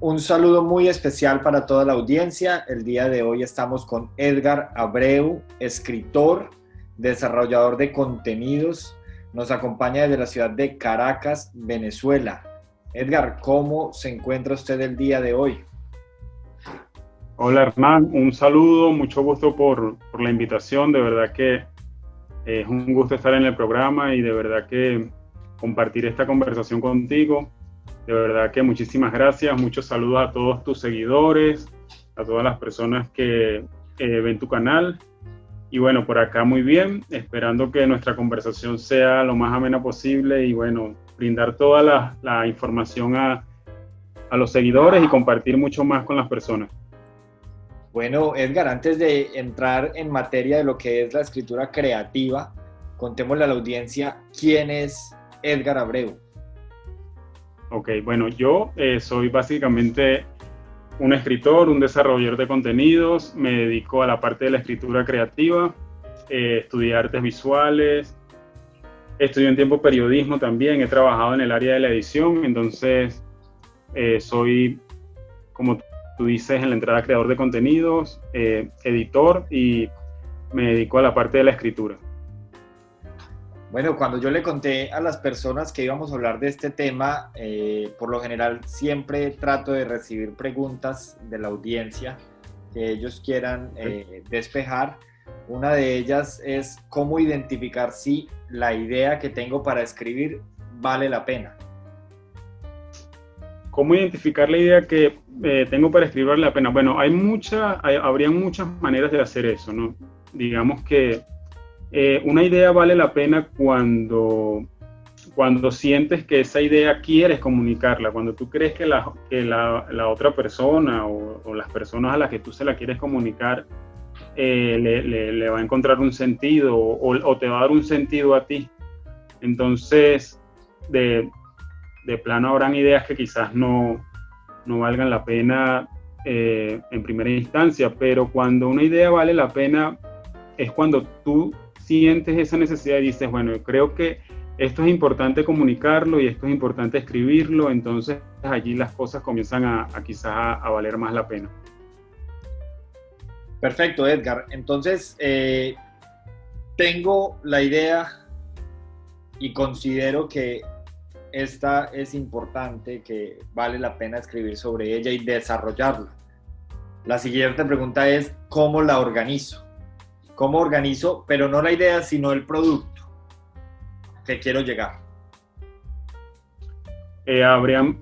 Un saludo muy especial para toda la audiencia. El día de hoy estamos con Edgar Abreu, escritor, desarrollador de contenidos. Nos acompaña desde la ciudad de Caracas, Venezuela. Edgar, ¿cómo se encuentra usted el día de hoy? Hola Hernán, un saludo, mucho gusto por la invitación. De verdad que es un gusto estar en el programa y de verdad que compartir esta conversación contigo. De verdad que muchísimas gracias, muchos saludos a todos tus seguidores, a todas las personas que ven tu canal. Y bueno, por acá muy bien, esperando que nuestra conversación sea lo más amena posible y bueno, brindar toda la información a los seguidores y compartir mucho más con las personas. Bueno, Edgar, antes de entrar en materia de lo que es la escritura creativa, contémosle a la audiencia quién es Edgar Abreu. Ok, bueno, yo soy básicamente un escritor, un desarrollador de contenidos, me dedico a la parte de la escritura creativa, estudié artes visuales, estudié un tiempo periodismo también, he trabajado en el área de la edición, entonces soy, como tú dices en la entrada, creador de contenidos, editor y me dedico a la parte de la escritura. Bueno, cuando yo le conté a las personas que íbamos a hablar de este tema, por lo general siempre trato de recibir preguntas de la audiencia que ellos quieran despejar. Una de ellas es cómo identificar si la idea que tengo para escribir vale la pena. ¿Cómo identificar la idea que tengo para escribir vale la pena? Bueno, habrían muchas maneras de hacer eso, ¿no? Digamos que una idea vale la pena cuando sientes que esa idea quieres comunicarla, cuando tú crees que la otra persona o las personas a las que tú se la quieres comunicar le va a encontrar un sentido o te va a dar un sentido a ti. Entonces, de plano habrán ideas que quizás no valgan la pena en primera instancia, pero cuando una idea vale la pena es cuando tú sientes esa necesidad y dices, bueno, yo creo que esto es importante comunicarlo y esto es importante escribirlo, entonces allí las cosas comienzan a quizás a valer más la pena. Perfecto, Edgar. Entonces, tengo la idea y considero que esta es importante, que vale la pena escribir sobre ella y desarrollarla. La siguiente pregunta es, ¿cómo la organizo? ¿Cómo organizo, pero no la idea, sino el producto que quiero llegar?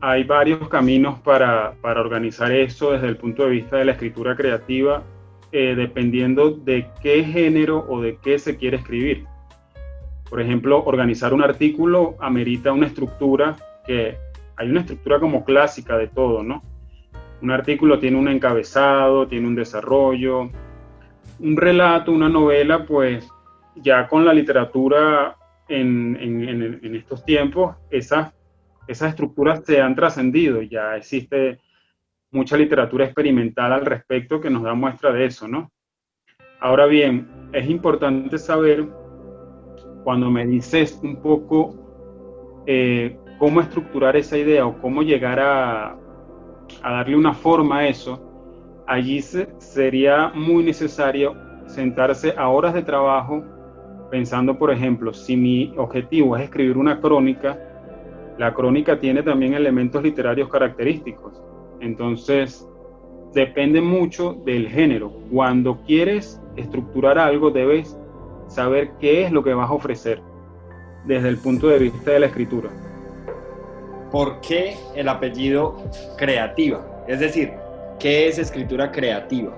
Hay varios caminos para organizar eso desde el punto de vista de la escritura creativa, dependiendo de qué género o de qué se quiere escribir. Por ejemplo, organizar un artículo amerita una estructura hay una estructura como clásica de todo, ¿no? Un artículo tiene un encabezado, tiene un desarrollo. Un relato, una novela, pues ya con la literatura en estos tiempos, esas estructuras se han trascendido, ya existe mucha literatura experimental al respecto que nos da muestra de eso, ¿no? Ahora bien, es importante saber, cuando me dices un poco cómo estructurar esa idea o cómo llegar a darle una forma a eso, allí sería muy necesario sentarse a horas de trabajo pensando, por ejemplo, si mi objetivo es escribir una crónica, la crónica tiene también elementos literarios característicos. Entonces, depende mucho del género. Cuando quieres estructurar algo, debes saber qué es lo que vas a ofrecer desde el punto de vista de la escritura. ¿Por qué el apellido Creativa? Es decir, ¿qué es escritura creativa?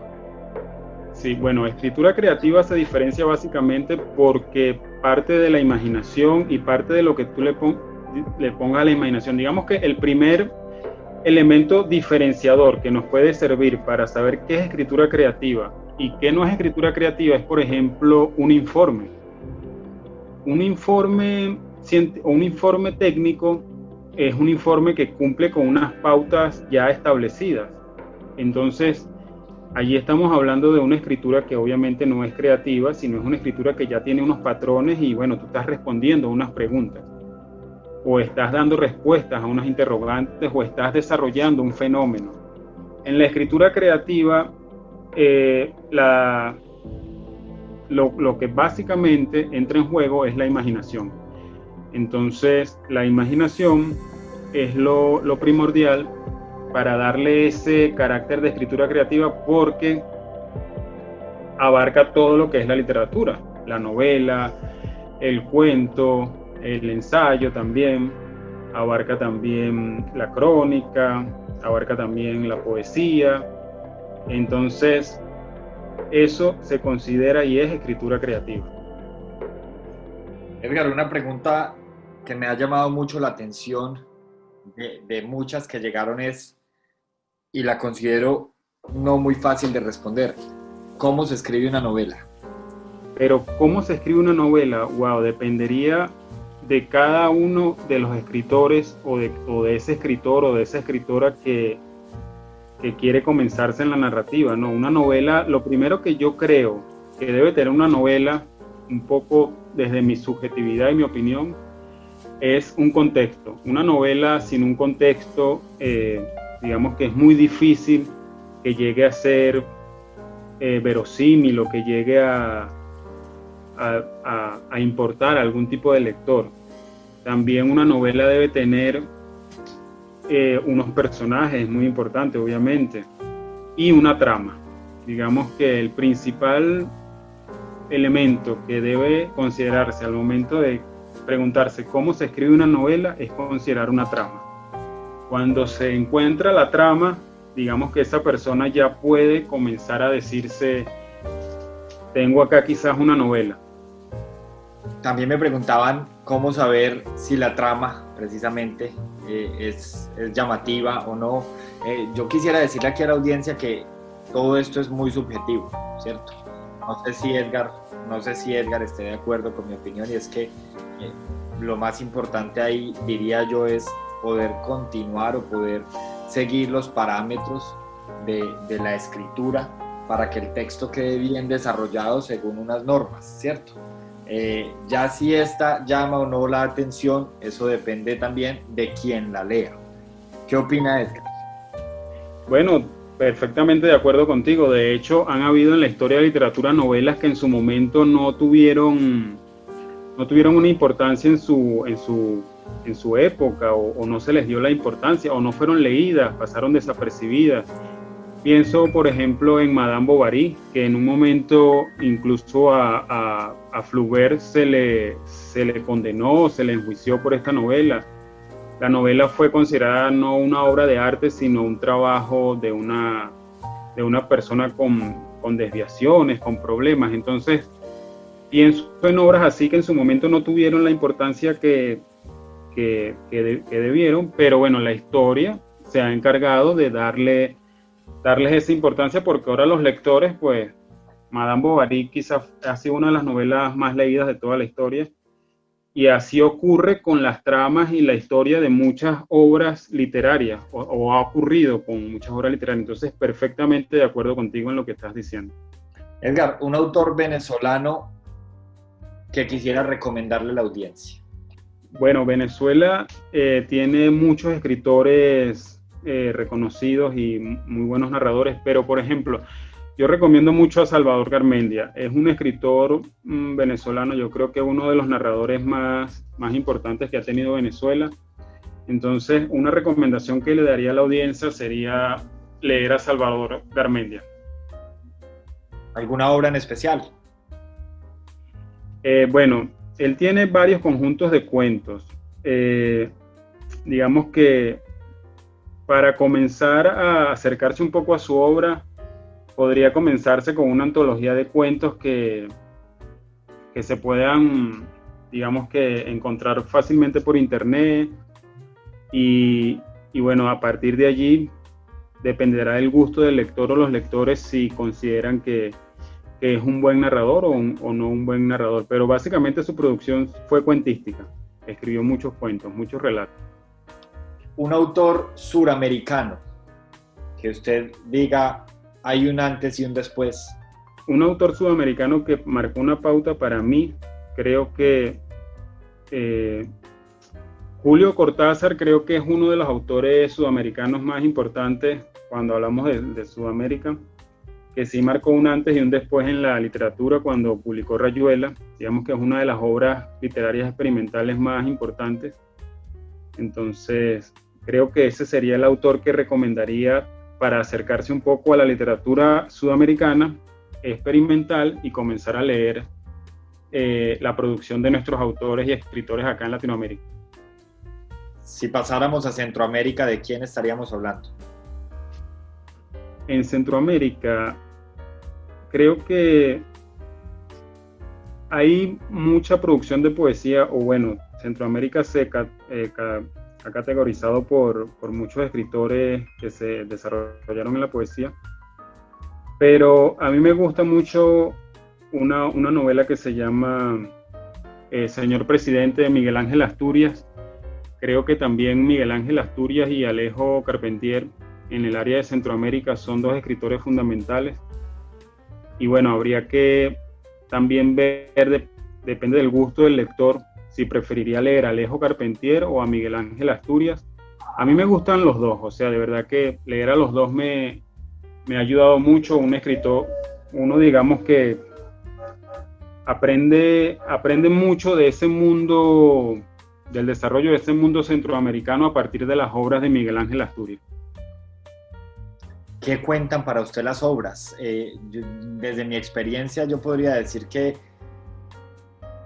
Sí, bueno, escritura creativa se diferencia básicamente porque parte de la imaginación y parte de lo que tú le pongas a la imaginación. Digamos que el primer elemento diferenciador que nos puede servir para saber qué es escritura creativa y qué no es escritura creativa es, por ejemplo, un informe. Un informe técnico es un informe que cumple con unas pautas ya establecidas. Entonces, allí estamos hablando de una escritura que obviamente no es creativa, sino es una escritura que ya tiene unos patrones y bueno, tú estás respondiendo a unas preguntas. o estás dando respuestas a unas interrogantes, o estás desarrollando un fenómeno. En la escritura creativa, lo que básicamente entra en juego es la imaginación. Entonces, la imaginación es lo primordial para darle ese carácter de escritura creativa, porque abarca todo lo que es la literatura, la novela, el cuento, el ensayo también, abarca también la crónica, abarca también la poesía. Entonces, eso se considera y es escritura creativa. Edgar, una pregunta que me ha llamado mucho la atención de muchas que llegaron es, y la considero no muy fácil de responder: ¿cómo se escribe una novela? Pero ¿cómo se escribe una novela? Wow, dependería de cada uno de los escritores o de ese escritor o de esa escritora que quiere comenzarse en la narrativa, ¿no? Una novela, lo primero que yo creo que debe tener una novela, un poco desde mi subjetividad y mi opinión, es un contexto. Una novela sin un contexto, digamos que es muy difícil que llegue a ser verosímil, o que llegue a importar a algún tipo de lector. También una novela debe tener unos personajes muy importantes, obviamente, y una trama. Digamos que el principal elemento que debe considerarse al momento de preguntarse cómo se escribe una novela es considerar una trama. Cuando se encuentra la trama, digamos que esa persona ya puede comenzar a decirse: tengo acá quizás una novela. También me preguntaban cómo saber si la trama precisamente es llamativa o no. Yo quisiera decirle aquí a la audiencia que todo esto es muy subjetivo, ¿cierto? No sé si Edgar esté de acuerdo con mi opinión, y es que lo más importante ahí, diría yo, es poder continuar o poder seguir los parámetros de la escritura para que el texto quede bien desarrollado según unas normas, ¿cierto? Ya si esta llama o no la atención, eso depende también de quien la lea. ¿Qué opina Edgar? Bueno, perfectamente de acuerdo contigo. De hecho, han habido en la historia de la literatura novelas que en su momento no tuvieron una importancia en su época, o no se les dio la importancia, o no fueron leídas, pasaron desapercibidas. Pienso, por ejemplo, en Madame Bovary, que en un momento incluso a Flaubert se le condenó, se le enjuició por esta novela. La novela fue considerada no una obra de arte, sino un trabajo de una persona con desviaciones, con problemas. Entonces, pienso en obras así que en su momento no tuvieron la importancia que debieron, pero bueno, la historia se ha encargado de darles esa importancia, porque ahora los lectores, pues, Madame Bovary quizás ha sido una de las novelas más leídas de toda la historia, y así ocurre con las tramas y la historia de muchas obras literarias, o ha ocurrido con muchas obras literarias. Entonces, perfectamente de acuerdo contigo en lo que estás diciendo. Edgar, un autor venezolano que quisiera recomendarle a la audiencia. Bueno, Venezuela tiene muchos escritores reconocidos y muy buenos narradores, pero por ejemplo, yo recomiendo mucho a Salvador Garmendia. Es un escritor venezolano, yo creo que uno de los narradores más importantes que ha tenido Venezuela. Entonces, una recomendación que le daría a la audiencia sería leer a Salvador Garmendia. ¿Alguna obra en especial? Bueno, él tiene varios conjuntos de cuentos. Digamos que para comenzar a acercarse un poco a su obra, podría comenzarse con una antología de cuentos que se puedan, digamos que, encontrar fácilmente por internet, y bueno, a partir de allí dependerá del gusto del lector o los lectores si consideran que es un buen narrador o no un buen narrador, pero básicamente su producción fue cuentística. Escribió muchos cuentos, muchos relatos. Un autor suramericano que usted diga hay un antes y un después. Un autor sudamericano que marcó una pauta para mí, creo que Julio Cortázar creo que es uno de los autores sudamericanos más importantes cuando hablamos de Sudamérica, que sí marcó un antes y un después en la literatura cuando publicó Rayuela. Digamos que es una de las obras literarias experimentales más importantes. Entonces, creo que ese sería el autor que recomendaría para acercarse un poco a la literatura sudamericana experimental y comenzar a leer la producción de nuestros autores y escritores acá en Latinoamérica. Si pasáramos a Centroamérica, ¿de quién estaríamos hablando? En Centroamérica, creo que hay mucha producción de poesía, o bueno, Centroamérica ha categorizado por muchos escritores que se desarrollaron en la poesía, pero a mí me gusta mucho una novela que se llama Señor Presidente, de Miguel Ángel Asturias. Creo que también Miguel Ángel Asturias y Alejo Carpentier en el área de Centroamérica son dos escritores fundamentales. Y bueno, habría que también ver, depende del gusto del lector, si preferiría leer a Alejo Carpentier o a Miguel Ángel Asturias. A mí me gustan los dos, o sea, de verdad que leer a los dos me ha ayudado mucho. Un escritor, uno digamos que aprende mucho de ese mundo, del desarrollo de ese mundo centroamericano a partir de las obras de Miguel Ángel Asturias. ¿Qué cuentan para usted las obras? Desde mi experiencia yo podría decir que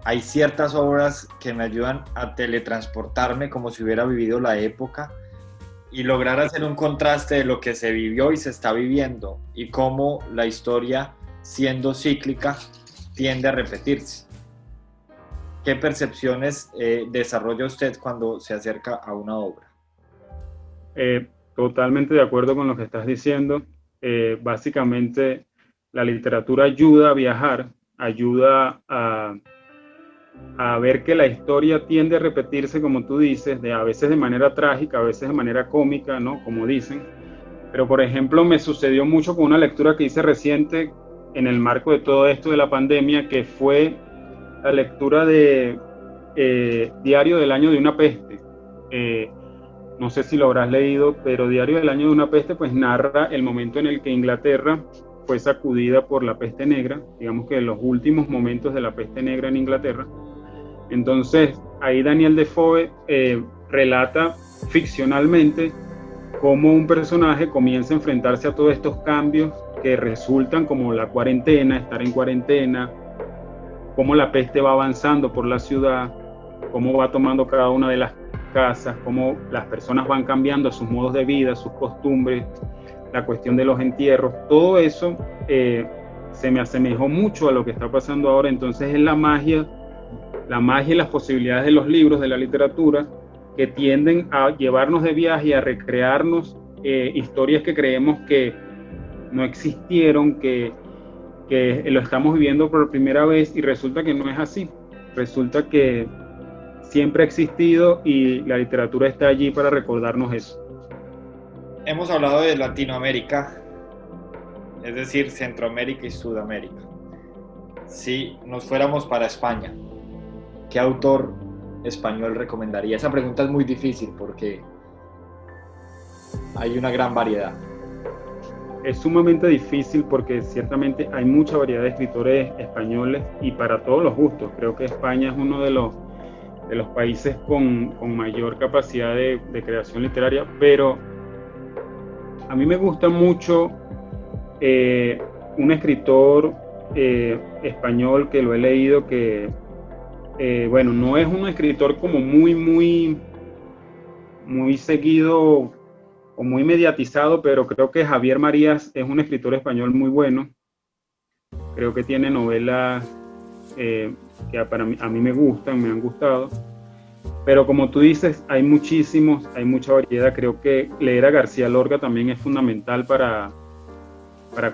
hay ciertas obras que me ayudan a teletransportarme como si hubiera vivido la época y lograr hacer un contraste de lo que se vivió y se está viviendo y cómo la historia, siendo cíclica, tiende a repetirse. ¿Qué percepciones desarrolla usted cuando se acerca a una obra? Totalmente de acuerdo con lo que estás diciendo. Básicamente, la literatura ayuda a viajar, ayuda a ver que la historia tiende a repetirse, como tú dices, a veces de manera trágica, a veces de manera cómica, ¿no? Como dicen. Pero, por ejemplo, me sucedió mucho con una lectura que hice reciente en el marco de todo esto de la pandemia, que fue la lectura de Diario del año de una peste. No sé si lo habrás leído, pero Diario del año de una peste pues narra el momento en el que Inglaterra fue sacudida por la peste negra, digamos que los últimos momentos de la peste negra en Inglaterra. Entonces, ahí Daniel Defoe relata ficcionalmente cómo un personaje comienza a enfrentarse a todos estos cambios que resultan como la cuarentena, estar en cuarentena, cómo la peste va avanzando por la ciudad, cómo va tomando cada una de las casas, cómo las personas van cambiando sus modos de vida, sus costumbres, la cuestión de los entierros. Todo eso se me asemejó mucho a lo que está pasando ahora. Entonces es la magia y las posibilidades de los libros, de la literatura, que tienden a llevarnos de viaje y a recrearnos historias que creemos que no existieron, que lo estamos viviendo por primera vez, y resulta que no es así. Resulta que siempre ha existido y la literatura está allí para recordarnos eso. Hemos hablado de Latinoamérica, es decir, Centroamérica y Sudamérica. Si nos fuéramos para España, ¿qué autor español recomendaría? Esa pregunta es muy difícil porque hay una gran variedad. Es sumamente difícil porque ciertamente hay mucha variedad de escritores españoles y para todos los gustos. Creo que España es uno de los países con mayor capacidad de creación literaria, pero a mí me gusta mucho un escritor español que lo he leído, que bueno, no es un escritor como muy seguido o muy mediatizado, pero creo que Javier Marías es un escritor español muy bueno. Creo que tiene novelas que a mí me gustan, me han gustado. Pero como tú dices, hay muchísimos, hay mucha variedad. Creo que leer a García Lorca también es fundamental para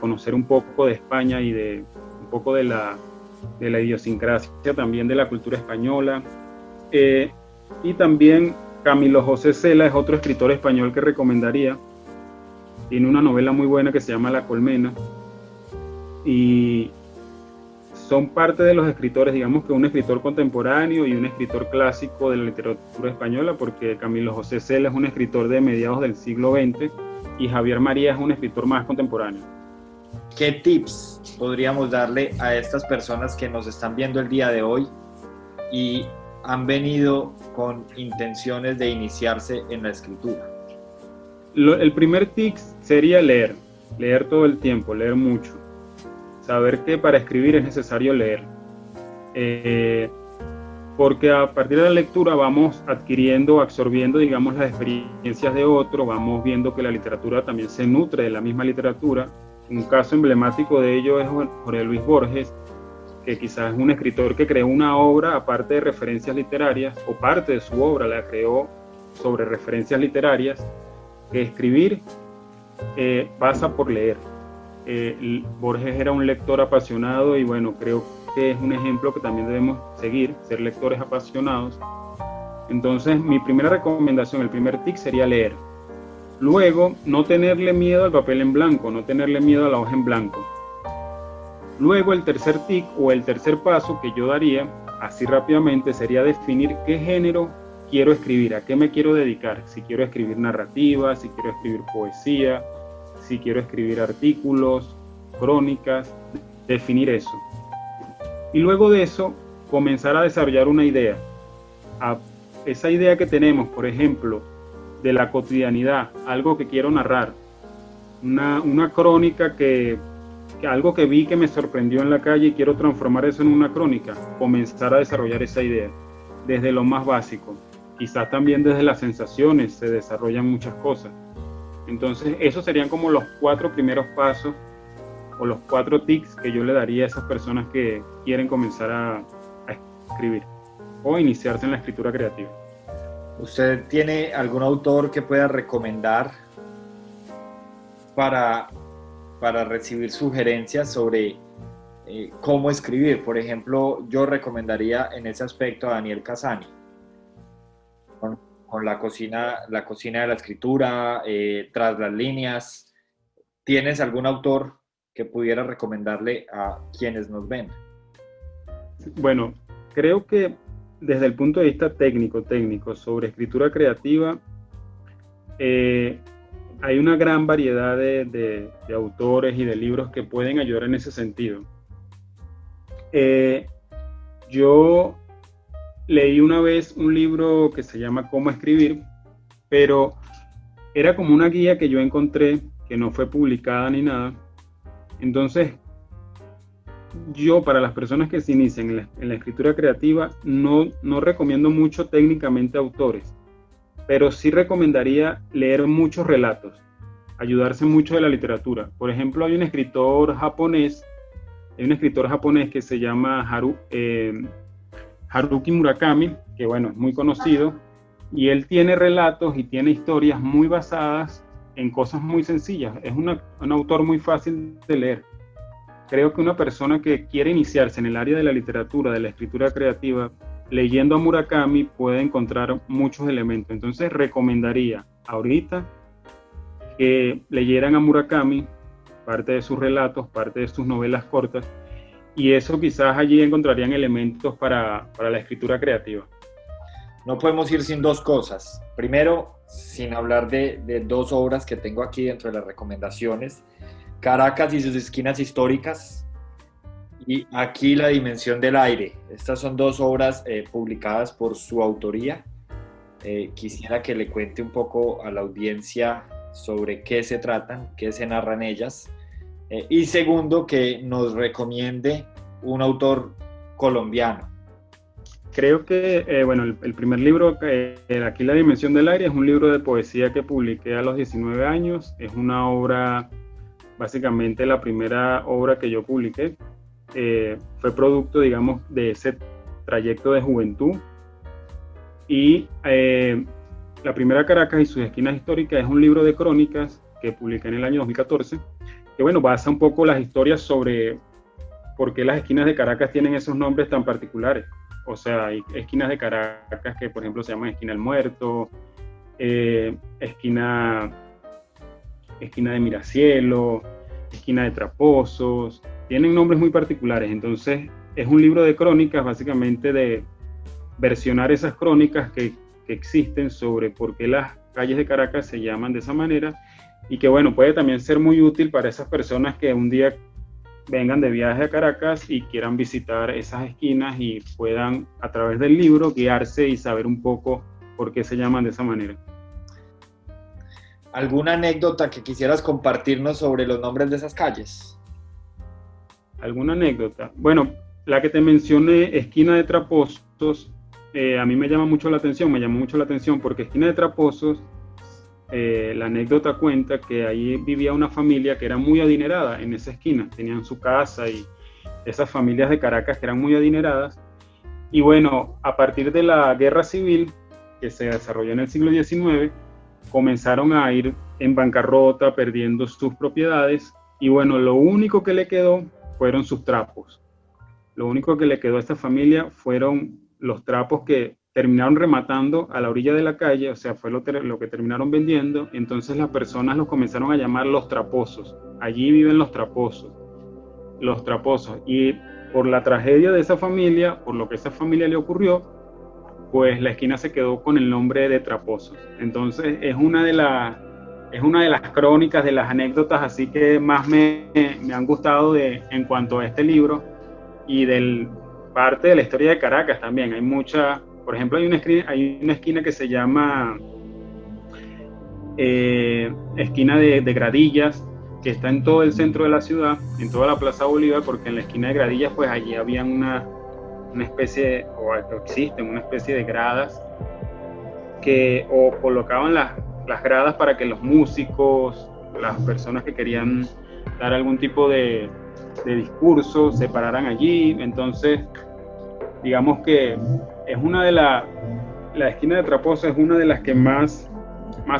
conocer un poco de España y un poco de la idiosincrasia también de la cultura española. Y también Camilo José Cela es otro escritor español que recomendaría. Tiene una novela muy buena que se llama La Colmena. Y son parte de los escritores, digamos que un escritor contemporáneo y un escritor clásico de la literatura española, porque Camilo José Cela es un escritor de mediados del siglo XX y Javier María es un escritor más contemporáneo. ¿Qué tips podríamos darle a estas personas que nos están viendo el día de hoy y han venido con intenciones de iniciarse en la escritura? El primer tip sería leer todo el tiempo, leer mucho. Saber que para escribir es necesario leer. Porque a partir de la lectura vamos adquiriendo, absorbiendo, digamos, las experiencias de otro, vamos viendo que la literatura también se nutre de la misma literatura. Un caso emblemático de ello es Jorge Luis Borges, que quizás es un escritor que creó una obra aparte de referencias literarias, o parte de su obra la creó sobre referencias literarias, que escribir pasa por leer. Borges era un lector apasionado y bueno, creo que es un ejemplo que también debemos seguir, ser lectores apasionados. Entonces, mi primera recomendación, el primer tip sería leer. Luego, no tenerle miedo al papel en blanco, no tenerle miedo a la hoja en blanco. Luego, el tercer tip o el tercer paso que yo daría, así rápidamente, sería definir qué género quiero escribir, a qué me quiero dedicar. Si quiero escribir narrativa, si quiero escribir poesía, si quiero escribir artículos, crónicas, definir eso. Y luego de eso, comenzar a desarrollar una idea. Esa idea que tenemos, por ejemplo, de la cotidianidad, algo que quiero narrar, una crónica algo que vi que me sorprendió en la calle y quiero transformar eso en una crónica, comenzar a desarrollar esa idea desde lo más básico. Quizás también desde las sensaciones se desarrollan muchas cosas. Entonces, esos serían como los 4 primeros pasos o los 4 tips que yo le daría a esas personas que quieren comenzar a escribir o iniciarse en la escritura creativa. ¿Usted tiene algún autor que pueda recomendar para recibir sugerencias sobre cómo escribir? Por ejemplo, yo recomendaría en ese aspecto a Daniel Cassani, con la cocina de la escritura, tras las líneas. ¿Tienes algún autor que pudiera recomendarle a quienes nos ven? Bueno, creo que desde el punto de vista técnico sobre escritura creativa, hay una gran variedad de autores y de libros que pueden ayudar en ese sentido. Yo leí una vez un libro que se llama Cómo escribir, pero era como una guía que yo encontré, que no fue publicada ni nada. Entonces, yo para las personas que se inician en la escritura creativa, no recomiendo mucho técnicamente autores, pero sí recomendaría leer muchos relatos, ayudarse mucho de la literatura. Por ejemplo, hay un escritor japonés que se llama Haruki Murakami, que bueno, es muy conocido, y él tiene relatos y tiene historias muy basadas en cosas muy sencillas. Es un autor muy fácil de leer. Creo que una persona que quiere iniciarse en el área de la literatura, de la escritura creativa, leyendo a Murakami puede encontrar muchos elementos. Entonces recomendaría ahorita que leyeran a Murakami, parte de sus relatos, parte de sus novelas cortas, y eso quizás allí encontrarían elementos para la escritura creativa. No podemos ir sin 2 cosas. Primero, sin hablar de 2 obras que tengo aquí dentro de las recomendaciones: Caracas y sus esquinas históricas, y Aquí la dimensión del aire. Estas son 2 obras publicadas por su autoría. Quisiera que le cuente un poco a la audiencia sobre qué se tratan, qué se narra en ellas. Y segundo, que nos recomiende un autor colombiano. Creo que, bueno, el primer libro, Aquí la dimensión del aire, es un libro de poesía que publiqué a los 19 años. Es una obra, básicamente la primera obra que yo publiqué. Fue producto, digamos, de ese trayecto de juventud. Y la primera, Caracas y sus esquinas históricas, es un libro de crónicas que publiqué en el año 2014, que bueno, basa un poco las historias sobre por qué las esquinas de Caracas tienen esos nombres tan particulares. O sea, hay esquinas de Caracas que, por ejemplo, se llaman Esquina del Muerto, esquina de Miracielo, esquina de Traposos, tienen nombres muy particulares. Entonces, es un libro de crónicas, básicamente de versionar esas crónicas que existen sobre por qué las calles de Caracas se llaman de esa manera, y que bueno, puede también ser muy útil para esas personas que un día vengan de viaje a Caracas y quieran visitar esas esquinas y puedan a través del libro guiarse y saber un poco por qué se llaman de esa manera. ¿Alguna anécdota que quisieras compartirnos sobre los nombres de esas calles? ¿Alguna anécdota? Bueno, la que te mencioné, Esquina de Traposos, a mí me llamó mucho la atención porque Esquina de Traposos, la anécdota cuenta que ahí vivía una familia que era muy adinerada en esa esquina, tenían su casa y esas familias de Caracas que eran muy adineradas. Y bueno, a partir de la guerra civil que se desarrolló en el siglo XIX, comenzaron a ir en bancarrota, perdiendo sus propiedades, y bueno, lo único que le quedó fueron sus trapos. Lo único que le quedó a esta familia fueron los trapos que terminaron rematando a la orilla de la calle, o sea, fue lo que terminaron vendiendo. Entonces las personas los comenzaron a llamar los traposos. Allí viven los traposos. Y por la tragedia de esa familia, por lo que a esa familia le ocurrió, pues la esquina se quedó con el nombre de Traposos. Entonces es una de las crónicas, de las anécdotas así que más me han gustado en cuanto a este libro, y del parte de la historia de Caracas también. Hay mucha, por ejemplo, hay una esquina que se llama esquina de Gradillas, que está en todo el centro de la ciudad, en toda la Plaza Bolívar, porque en la esquina de Gradillas pues allí había una especie, o existen una especie de gradas que o colocaban las gradas para que los músicos, las personas que querían dar algún tipo de discurso se pararan allí. Entonces digamos que es una de la esquina de Traposo es una de las que más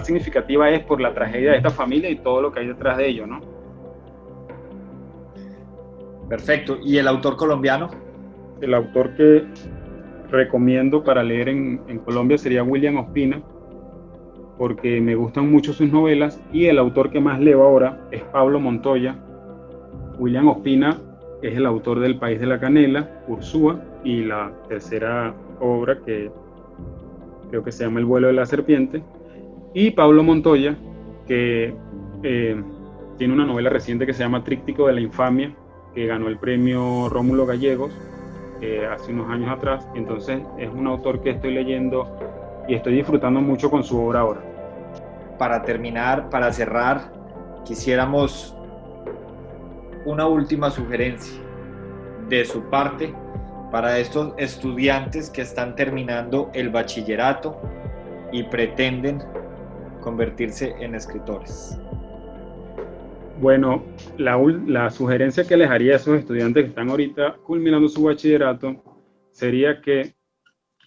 significativa es por la tragedia de esta familia y todo lo que hay detrás de ello, ¿no? Perfecto. ¿Y el autor colombiano? El autor que recomiendo para leer en Colombia sería William Ospina, porque me gustan mucho sus novelas, y el autor que más leo ahora es Pablo Montoya. William Ospina es el autor del País de la Canela, Ursúa, y la tercera obra que creo que se llama El vuelo de la serpiente. Y Pablo Montoya, que tiene una novela reciente que se llama Tríptico de la infamia, que ganó el premio Rómulo Gallegos hace unos años atrás. Entonces es un autor que estoy leyendo y estoy disfrutando mucho con su obra ahora. Para terminar, para cerrar, quisiéramos una última sugerencia de su parte para estos estudiantes que están terminando el bachillerato y pretenden convertirse en escritores. Bueno, la sugerencia que les haría a esos estudiantes que están ahorita culminando su bachillerato sería que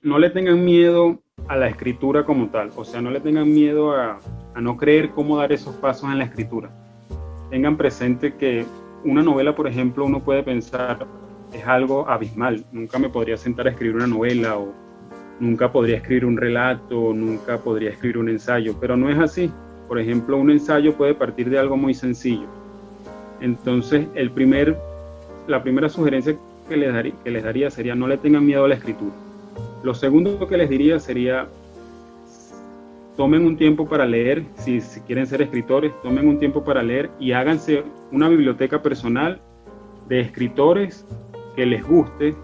no le tengan miedo a la escritura como tal, o sea, no le tengan miedo a no creer cómo dar esos pasos en la escritura. Tengan presente que una novela, por ejemplo, uno puede pensar es algo abismal, nunca me podría sentar a escribir una novela, o nunca podría escribir un relato, nunca podría escribir un ensayo, pero no es así. Por ejemplo, un ensayo puede partir de algo muy sencillo. Entonces, la primera sugerencia que les daría sería no le tengan miedo a la escritura. Lo segundo que les diría sería tomen un tiempo para leer. Si quieren ser escritores, tomen un tiempo para leer y háganse una biblioteca personal de escritores que les guste,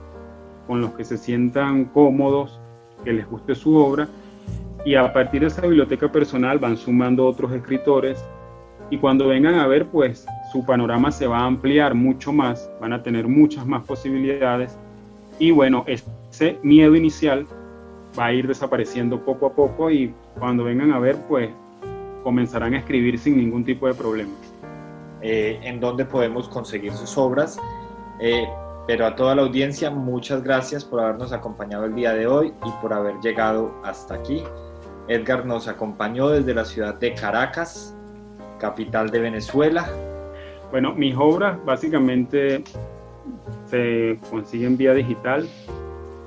con los que se sientan cómodos, que les guste su obra, y a partir de esa biblioteca personal van sumando otros escritores, y cuando vengan a ver, pues su panorama se va a ampliar mucho más, van a tener muchas más posibilidades, y bueno, ese miedo inicial va a ir desapareciendo poco a poco, y cuando vengan a ver, pues comenzarán a escribir sin ningún tipo de problema. ¿En dónde podemos conseguir sus obras? Pero a toda la audiencia, muchas gracias por habernos acompañado el día de hoy y por haber llegado hasta aquí. Edgar nos acompañó desde la ciudad de Caracas, capital de Venezuela. Bueno, mis obras básicamente se consiguen vía digital,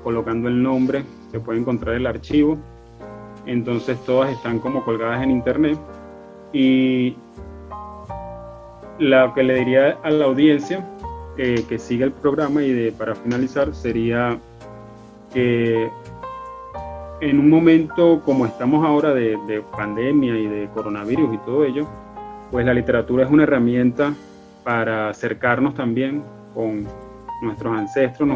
colocando el nombre, se puede encontrar el archivo. Entonces todas están como colgadas en internet. Y lo que le diría a la audiencia que sigue el programa y para finalizar sería que en un momento como estamos ahora de pandemia y de coronavirus y todo ello, pues la literatura es una herramienta para acercarnos también con nuestros ancestros,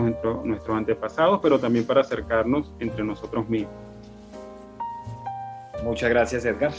nuestros antepasados, pero también para acercarnos entre nosotros mismos. Muchas gracias, Edgar.